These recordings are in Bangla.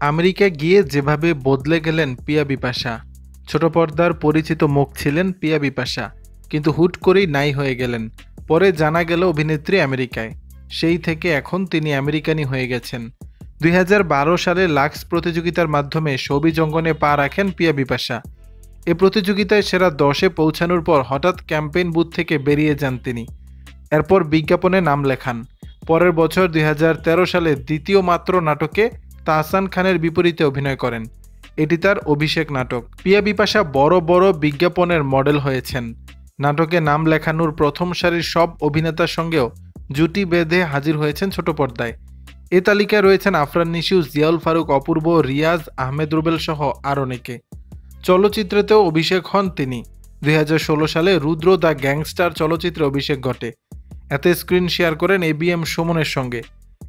আমেরিকা গিয়ে যেভাবে বদলে গেলেন পিয়া বিপাশা। ছোট পর্দার পরিচিত মুখ ছিলেন পিয়া বিপাশা, কিন্তু হুট করেই নাই হয়ে গেলেন। পরে জানা গেল অভিনেত্রী আমেরিকায়। সেই থেকে এখন তিনি আমেরিকানই হয়ে গেছেন। 2012 সালে লাক্স প্রতিযোগিতার মাধ্যমে শোবিজ অঙ্গনে পা রাখেন পিয়া বিপাশা। এ প্রতিযোগিতায় সেরা 10-এ পৌঁছানোর পর হঠাৎ ক্যাম্পেইন বুথ থেকে বেরিয়ে যান তিনি। এরপর বিজ্ঞাপনে নাম লেখান। পরের বছর 2013 সালে দ্বিতীয় মাত্র নাটকে তাহসান খানের বিপরীতে অভিনয় করেন। এটি তার অভিষেক নাটক। পিয়া বিপাশা বড় বড় বিজ্ঞাপনের মডেল হয়েছেন। নাটকে নাম লেখানোর প্রথম সারির সব অভিনেতার সঙ্গেও জুটি বেঁধে হাজির হয়েছেন ছোট পর্দায়। এ তালিকায় রয়েছেন আফরান নিশু, জিয়াউল ফারুক, অপূর্ব, রিয়াজ, আহমেদ রুবেল সহ আরও অনেকে। চলচ্চিত্রেতেও অভিষেক হন তিনি। 2016 সালে রুদ্র দ্য গ্যাংস্টার চলচ্চিত্রে অভিষেক ঘটে। এতে স্ক্রিন শেয়ার করেন ABM সুমনের সঙ্গে।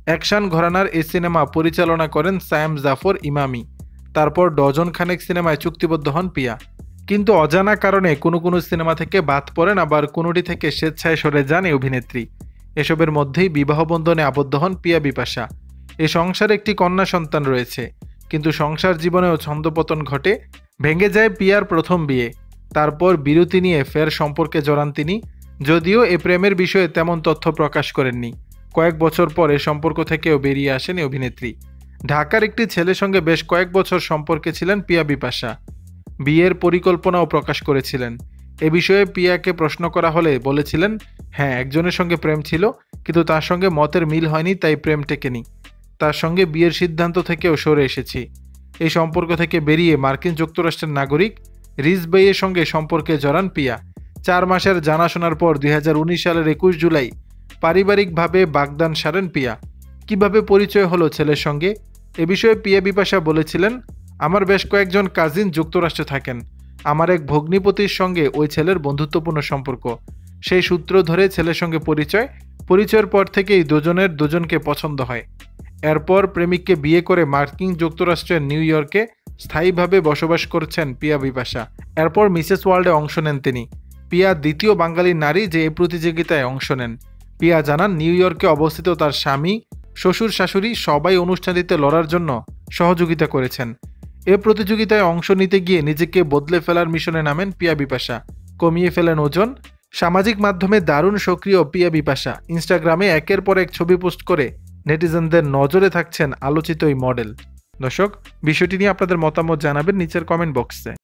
অ্যাকশন ঘরানার এই সিনেমা পরিচালনা করেন সায়েম জাফর ইমামি। তারপর ডজন খানেক সিনেমায় চুক্তিবদ্ধ হন পিয়া। কিন্তু অজানা কারণে কোনো কোনো সিনেমা থেকে বাদ পড়েন, আবার কোনোটি থেকে স্বেচ্ছায় সরে যান এই অভিনেত্রী। এসবের মধ্যেই বিবাহ বন্ধনে আবদ্ধ হন পিয়া বিপাশা। এ সংসারে একটি কন্যা সন্তান রয়েছে, কিন্তু সংসার জীবনেও ছন্দপতন ঘটে। ভেঙে যায় পিয়ার প্রথম বিয়ে। তারপর বিরতি নিয়ে ফের সম্পর্কে জড়ান তিনি, যদিও এ প্রেমের বিষয়ে তেমন তথ্য প্রকাশ করেননি। কয়েক বছর পরে সম্পর্ক থেকেও বেরিয়ে আসেন এই অভিনেত্রী। ঢাকার একটি ছেলের সঙ্গে বেশ কয়েক বছর সম্পর্কে ছিলেন পিয়া বিপাশা। বিয়ের পরিকল্পনাও প্রকাশ করেছিলেন। এ বিষয়ে পিয়াকে প্রশ্ন করা হলে বলেছিলেন, হ্যাঁ, একজনের সঙ্গে প্রেম ছিল, কিন্তু তার সঙ্গে মতের মিল হয়নি, তাই প্রেম টেকেনি। তার সঙ্গে বিয়ের সিদ্ধান্ত থেকেও সরে এসেছি। এই সম্পর্ক থেকে বেরিয়ে মার্কিন যুক্তরাষ্ট্রের নাগরিক রিজ বেইয়ের সঙ্গে সম্পর্কে জড়ান পিয়া। 4 মাসের জানাশোনার পর 2019 সালের 21 জুলাই পারিবারিকভাবে বাগদান সারেন পিয়া। কিভাবে পরিচয় হলো ছেলের সঙ্গে? এ বিষয়ে পিয়া বিপাশা বলেছিলেন, আমার বেশ কয়েকজন কাজিন যুক্তরাষ্ট্রে থাকেন। আমার এক ভগ্নিপতির সঙ্গে ওই ছেলের বন্ধুত্বপূর্ণ সম্পর্ক। সেই সূত্র ধরে ছেলের সঙ্গে পরিচয়ের পর থেকেই দুজনের দুজনকে পছন্দ হয়। এরপর প্রেমিককে বিয়ে করে মার্কিন যুক্তরাষ্ট্রের নিউ ইয়র্কে স্থায়ীভাবে বসবাস করছেন পিয়া বিপাশা। এরপর মিসেস ওয়ার্ল্ডে অংশ নেন তিনি। পিয়া দ্বিতীয় বাঙালি নারী যে এই প্রতিযোগিতায় অংশ নেন। পিয়া জানান, নিউ ইয়র্কে অবস্থিত তার স্বামী, শ্বশুর, শাশুড়ি সবাই অনুষ্ঠানটিতে লড়ার জন্য সহযোগিতা করেছেন। এ প্রতিযোগিতায় অংশ নিতে গিয়ে নিজেকে বদলে ফেলার মিশনে নামেন পিয়া বিপাশা। কমিয়ে ফেলেন ওজন। সামাজিক মাধ্যমে দারুণ সক্রিয় পিয়া বিপাশা। ইনস্টাগ্রামে একের পর এক ছবি পোস্ট করে নেটিজেনদের নজরে থাকছেন আলোচিত এই মডেল। দর্শক, বিষয়টি নিয়ে আপনাদের মতামত জানাবেন নিচের কমেন্ট বক্সে।